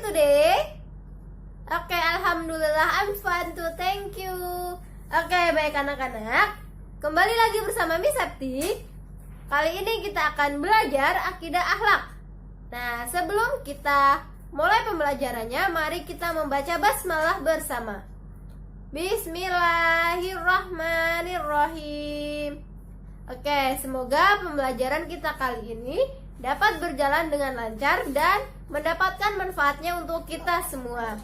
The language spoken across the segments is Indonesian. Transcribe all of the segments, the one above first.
today? Oke, alhamdulillah I'm fine too, thank you. Oke, baik anak-anak, kembali lagi bersama Miss Septi. Kali ini kita akan belajar akidah akhlak. Nah, sebelum kita mulai pembelajarannya, mari kita membaca basmalah bersama. Bismillahirrahmanirrahim. Oke, semoga pembelajaran kita kali ini dapat berjalan dengan lancar dan mendapatkan manfaatnya untuk kita semua.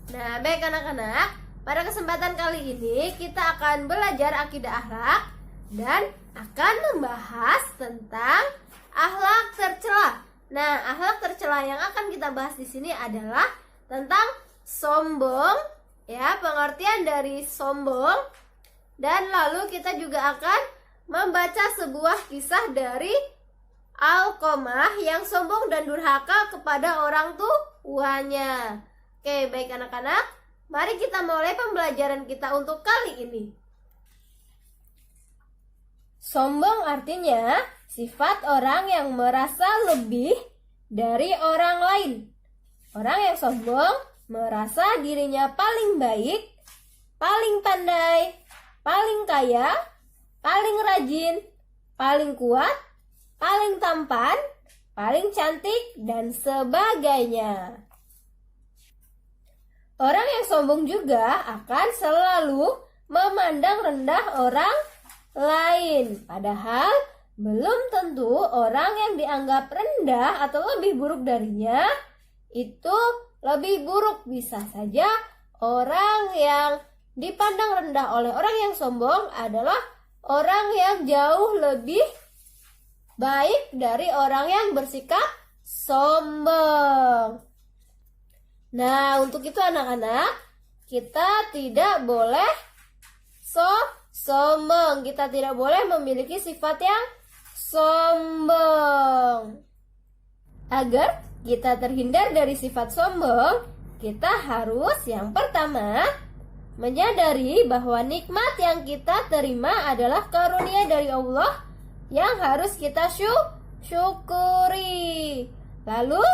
Nah, baik anak-anak, pada kesempatan kali ini kita akan belajar akidah akhlak dan akan membahas tentang akhlak tercela. Nah, akhlak tercela yang akan kita bahas di sini adalah tentang sombong, ya, pengertian dari sombong, dan lalu kita juga akan membaca sebuah kisah dari Alqamah yang sombong dan durhaka kepada orang tuanya. Oke, baik anak-anak, mari kita mulai pembelajaran kita untuk kali ini. Sombong artinya sifat orang yang merasa lebih dari orang lain. Orang yang sombong merasa dirinya paling baik, paling pandai, paling kaya, paling rajin, paling kuat, paling tampan, paling cantik, dan sebagainya. Orang yang sombong juga akan selalu memandang rendah orang lain. Padahal belum tentu orang yang dianggap rendah atau lebih buruk darinya itu lebih buruk. Bisa saja orang yang dipandang rendah oleh orang yang sombong adalah orang yang jauh lebih baik dari orang yang bersikap sombong. Nah, untuk itu anak-anak, kita tidak boleh sombong. Kita tidak boleh memiliki sifat yang sombong. Agar kita terhindar dari sifat sombong, kita harus yang pertama menyadari bahwa nikmat yang kita terima adalah karunia dari Allah yang harus kita syukuri. Lalu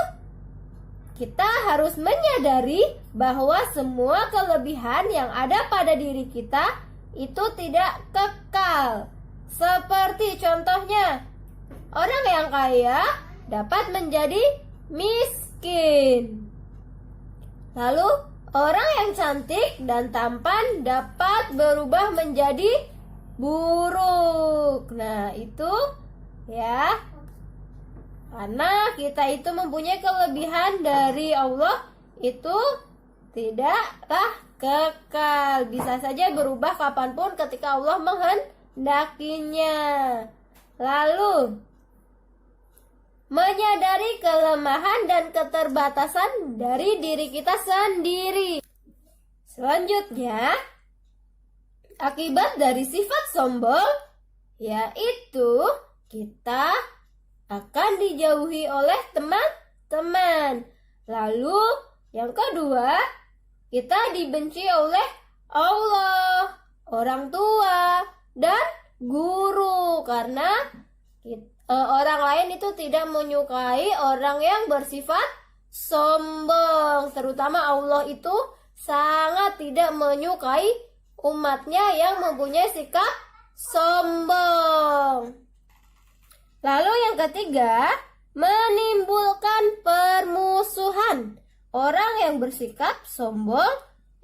kita harus menyadari bahwa semua kelebihan yang ada pada diri kita itu tidak kekal. Seperti contohnya, orang yang kaya dapat menjadi miskin. Lalu orang yang cantik dan tampan dapat berubah menjadi buruk. Nah, itu ya, karena kita itu mempunyai kelebihan dari Allah, itu tidaklah kekal. Bisa saja berubah kapanpun ketika Allah menghendakinya. Lalu menyadari kelemahan dan keterbatasan dari diri kita sendiri. Selanjutnya, akibat dari sifat sombong yaitu kita akan dijauhi oleh teman-teman. Lalu yang kedua, kita dibenci oleh Allah, orang tua, dan guru, karena orang lain itu tidak menyukai orang yang bersifat sombong. Terutama Allah itu sangat tidak menyukai umatnya yang mempunyai sikap sombong. Lalu yang ketiga, menimbulkan permusuhan. Orang yang bersikap sombong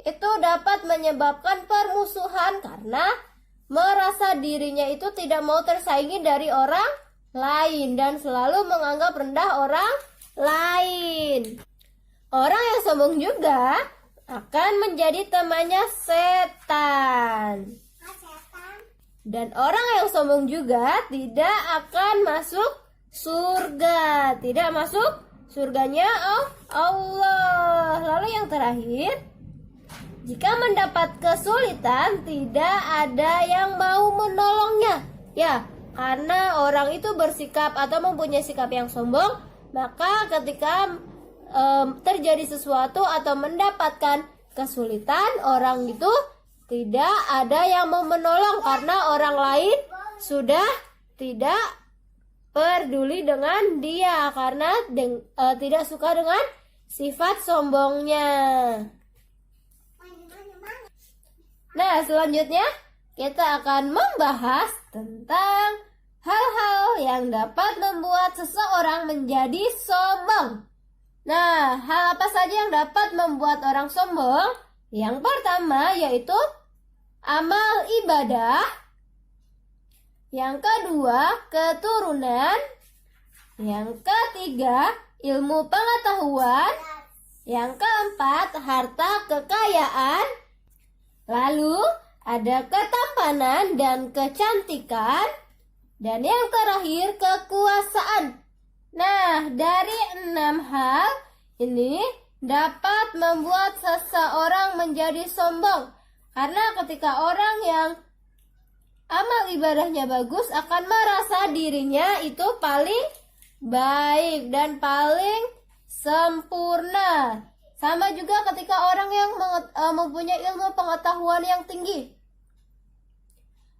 itu dapat menyebabkan permusuhan karena merasa dirinya itu tidak mau tersaingi dari orang lain dan selalu menganggap rendah orang lain. Orang yang sombong juga akan menjadi temannya setan. Dan orang yang sombong juga tidak akan masuk surga. Tidak masuk surganya Allah. Lalu yang terakhir, jika mendapat kesulitan, tidak ada yang mau menolongnya. Ya, karena orang itu bersikap atau mempunyai sikap yang sombong, maka ketika terjadi sesuatu atau mendapatkan kesulitan, orang itu tidak ada yang mau menolong karena orang lain sudah tidak peduli dengan dia karena tidak suka dengan sifat sombongnya. Nah, selanjutnya kita akan membahas tentang hal-hal yang dapat membuat seseorang menjadi sombong. Nah, hal apa saja yang dapat membuat orang sombong? Yang pertama yaitu amal ibadah. Yang kedua, keturunan. Yang ketiga, ilmu pengetahuan. Yang keempat, harta kekayaan. Lalu ada ketampanan dan kecantikan. Dan yang terakhir, kekuasaan. Nah, dari 6 hal ini dapat membuat seseorang menjadi sombong. Karena ketika orang yang amal ibadahnya bagus akan merasa dirinya itu paling baik dan paling sempurna. Sama juga ketika orang yang mempunyai ilmu pengetahuan yang tinggi.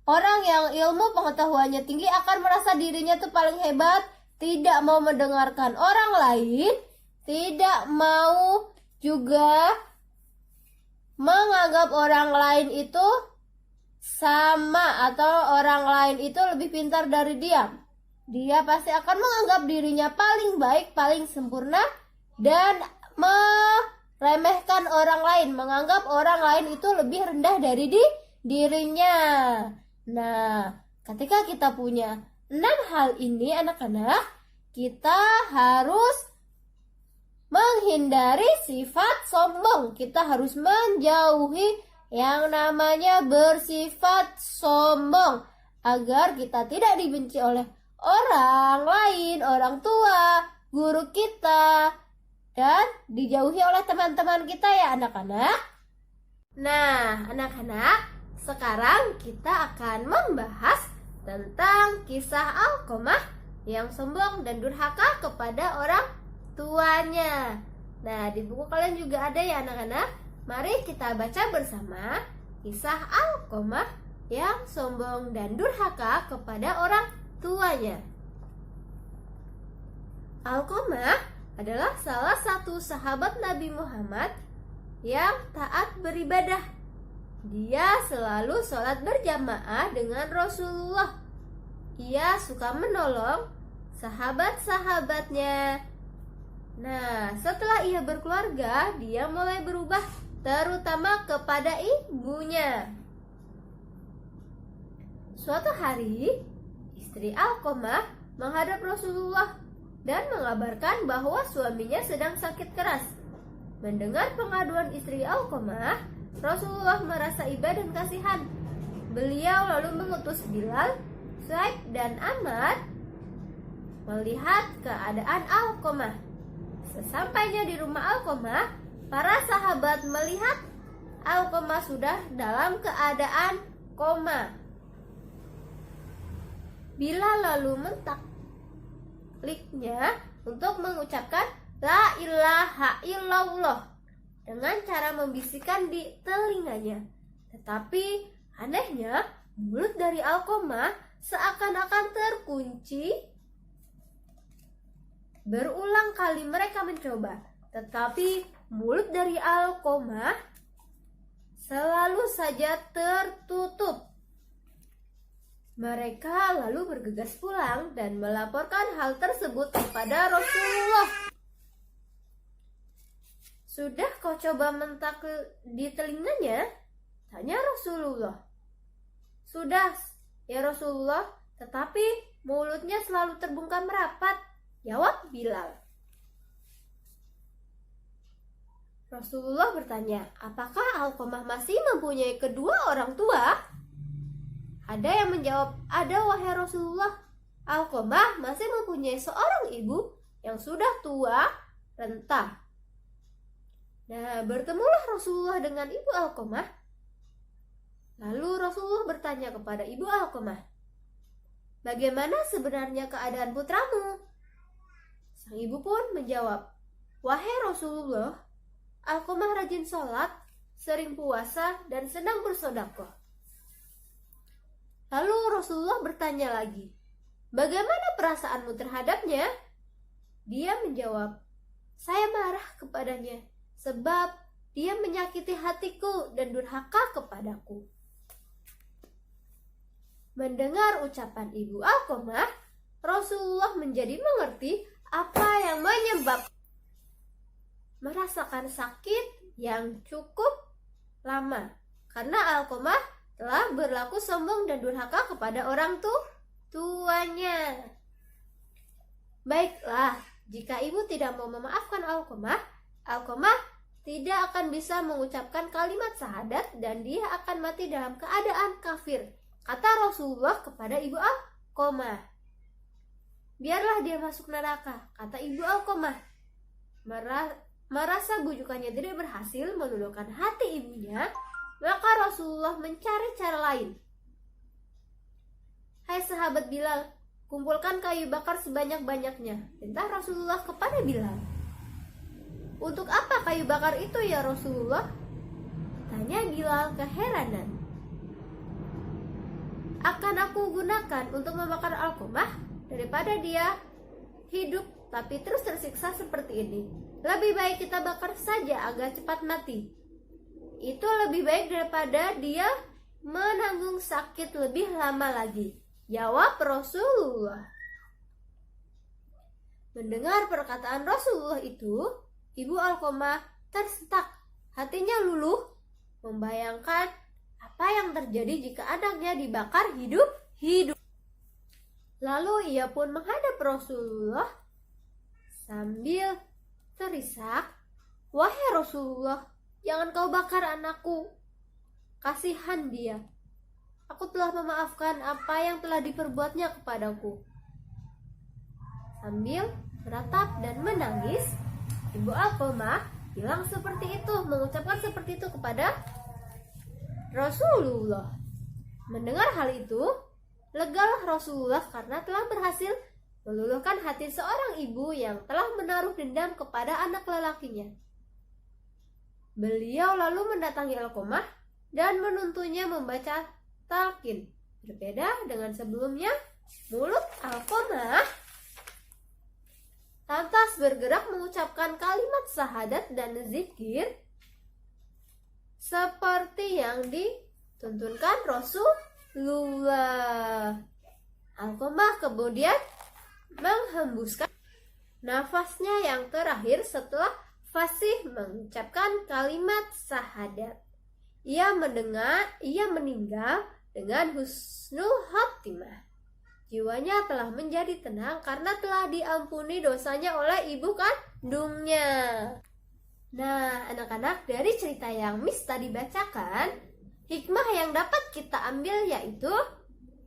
Orang yang ilmu pengetahuannya tinggi akan merasa dirinya itu paling hebat, tidak mau mendengarkan orang lain, tidak mau juga menganggap orang lain itu sama atau orang lain itu lebih pintar dari dia. Dia pasti akan menganggap dirinya paling baik, paling sempurna, dan meremehkan orang lain, menganggap orang lain itu lebih rendah dari dirinya. Nah, ketika kita punya 6 hal ini anak-anak, kita harus menghindari sifat sombong. Kita harus menjauhi yang namanya bersifat sombong agar kita tidak dibenci oleh orang lain, orang tua, guru kita, dan dijauhi oleh teman-teman kita ya anak-anak. Nah, anak-anak, sekarang kita akan membahas tentang kisah Alqamah yang sombong dan durhaka kepada orang tuanya. Nah, di buku kalian juga ada ya anak-anak. Mari kita baca bersama kisah Alqamah yang sombong dan durhaka kepada orang tuanya. Alqamah adalah salah satu sahabat Nabi Muhammad yang taat beribadah. Dia selalu sholat berjamaah dengan Rasulullah. Ia suka menolong sahabat-sahabatnya. Nah, setelah ia berkeluarga, dia mulai berubah, terutama kepada ibunya. Suatu hari, istri Alqamah menghadap Rasulullah dan mengabarkan bahwa suaminya sedang sakit keras. Mendengar pengaduan istri Alqamah, Rasulullah merasa iba dan kasihan. Beliau lalu mengutus Bilal, Suhaib, dan Ammar melihat keadaan Alqamah. Sesampainya di rumah Alqamah, para sahabat melihat Alqamah sudah dalam keadaan koma. Bilal lalu mentakliknya untuk mengucapkan La ilaha illallah dengan cara membisikkan di telinganya. Tetapi anehnya, mulut dari Alqamah seakan-akan terkunci. Berulang kali mereka mencoba, tetapi mulut dari Alqamah selalu saja tertutup. Mereka lalu bergegas pulang dan melaporkan hal tersebut kepada Rasulullah. Sudah kau coba mentakil di telinganya? Tanya Rasulullah. Sudah, ya Rasulullah, tetapi mulutnya selalu terbungkam rapat, jawab Bilal. Rasulullah bertanya, apakah Alqamah masih mempunyai kedua orang tua? Ada yang menjawab, ada wahai Rasulullah. Alqamah masih mempunyai seorang ibu yang sudah tua, renta. Nah, bertemulah Rasulullah dengan ibu Alqamah. Lalu Rasulullah bertanya kepada ibu Alqamah, bagaimana sebenarnya keadaan putramu? Sang ibu pun menjawab, wahai Rasulullah, Alqamah rajin sholat, sering puasa, dan senang bersedekah. Lalu Rasulullah bertanya lagi, bagaimana perasaanmu terhadapnya? Dia menjawab, saya marah kepada kepadanya, sebab dia menyakiti hatiku dan durhaka kepadaku. Mendengar ucapan Ibu Alqamah, Rasulullah menjadi mengerti apa yang menyebabkan merasakan sakit yang cukup lama, karena Alqamah telah berlaku sombong dan durhaka kepada orang tuanya. Baiklah, jika ibu tidak mau memaafkan Alqamah, Alqamah tidak akan bisa mengucapkan kalimat syahadat dan dia akan mati dalam keadaan kafir, kata Rasulullah kepada Ibu Alqamah. Biarlah dia masuk neraka, kata Ibu Alqamah. Merasa bujukannya tidak berhasil meluluhkan hati ibunya, maka Rasulullah mencari cara lain. Hai sahabat Bilal, kumpulkan kayu bakar sebanyak-banyaknya, perintah Rasulullah kepada Bilal. Untuk apa kayu bakar itu ya Rasulullah? Tanya Bilal keheranan. Akan aku gunakan untuk membakar Alqamah daripada dia hidup tapi terus tersiksa seperti ini. Lebih baik kita bakar saja agar cepat mati. Itu lebih baik daripada dia menanggung sakit lebih lama lagi, jawab Rasulullah. Mendengar perkataan Rasulullah itu, Ibu Alqamah tersentak, hatinya luluh, membayangkan apa yang terjadi jika anaknya dibakar hidup-hidup. Lalu ia pun menghadap Rasulullah sambil terisak, wahai Rasulullah, jangan kau bakar anakku, kasihan dia. Aku telah memaafkan apa yang telah diperbuatnya kepadaku. Sambil meratap dan menangis, Ibu Alqamah bilang seperti itu, mengucapkan seperti itu kepada Rasulullah. Mendengar hal itu, legalah Rasulullah karena telah berhasil meluluhkan hati seorang ibu yang telah menaruh dendam kepada anak lelakinya. Beliau lalu mendatangi Alqamah dan menuntunnya membaca talqin. Berbeda dengan sebelumnya, mulut Alqamah lantas bergerak mengucapkan kalimat syahadat dan zikir seperti yang dituntunkan Rasulullah. Alqamah kemudian menghembuskan nafasnya yang terakhir setelah fasih mengucapkan kalimat syahadat. Ia meninggal dengan husnul khatimah. Jiwanya telah menjadi tenang karena telah diampuni dosanya oleh ibu kandungnya. Nah, anak-anak, dari cerita yang Miss tadi bacakan, hikmah yang dapat kita ambil yaitu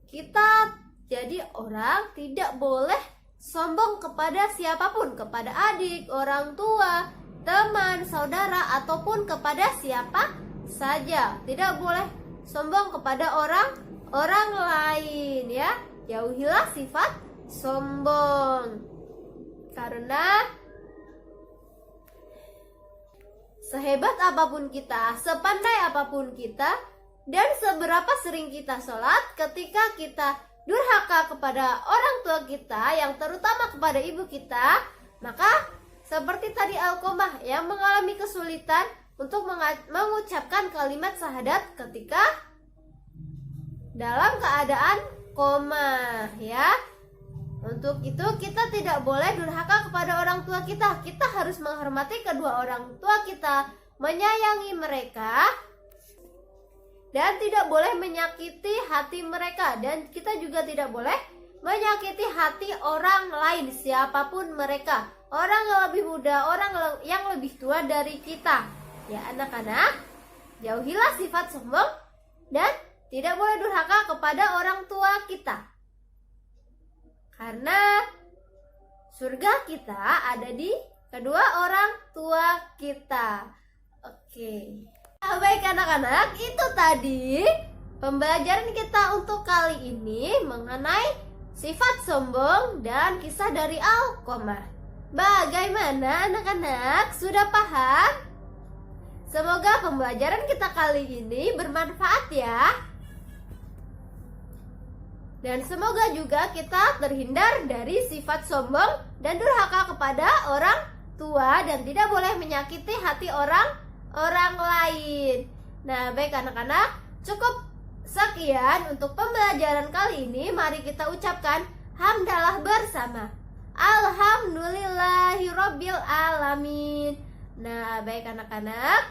kita jadi orang tidak boleh sombong kepada siapapun, kepada adik, orang tua, teman, saudara, ataupun kepada siapa saja. Tidak boleh sombong kepada orang lain, ya. Jauhilah sifat sombong. Karena sehebat apapun kita, sepandai apapun kita, dan seberapa sering kita sholat, ketika kita durhaka kepada orang tua kita, yang terutama kepada ibu kita, maka seperti tadi Alqamah yang mengalami kesulitan untuk mengucapkan kalimat syahadat ketika dalam keadaan koma, ya. Untuk itu kita tidak boleh durhaka kepada orang tua kita. Kita harus menghormati kedua orang tua kita, menyayangi mereka, dan tidak boleh menyakiti hati mereka. Dan kita juga tidak boleh menyakiti hati orang lain, siapapun mereka. Orang yang lebih muda, orang yang lebih tua dari kita. Ya anak-anak, jauhilah sifat sombong dan tidak boleh durhaka kepada orang tua kita. Karena surga kita ada di kedua orang tua kita. Oke. Nah, baik anak-anak, itu tadi pembelajaran kita untuk kali ini mengenai sifat sombong dan kisah dari Alqamah. Bagaimana anak-anak? Sudah paham? Semoga pembelajaran kita kali ini bermanfaat ya. Dan semoga juga kita terhindar dari sifat sombong dan durhaka kepada orang tua dan tidak boleh menyakiti hati orang lain. Nah, baik anak-anak, cukup sekian untuk pembelajaran kali ini. Mari kita ucapkan hamdalah bersama. Alhamdulillahirabbil alamin. Nah, baik anak-anak,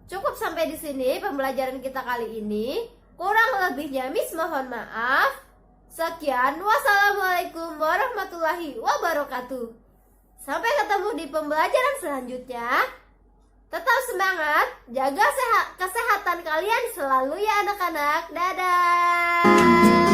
cukup sampai di sini pembelajaran kita kali ini. Kurang lebihnya Miss mohon maaf. Sekian, wassalamualaikum warahmatullahi wabarakatuh. Sampai ketemu di pembelajaran selanjutnya. Tetap semangat, jaga kesehatan kalian selalu ya anak-anak. Dadah.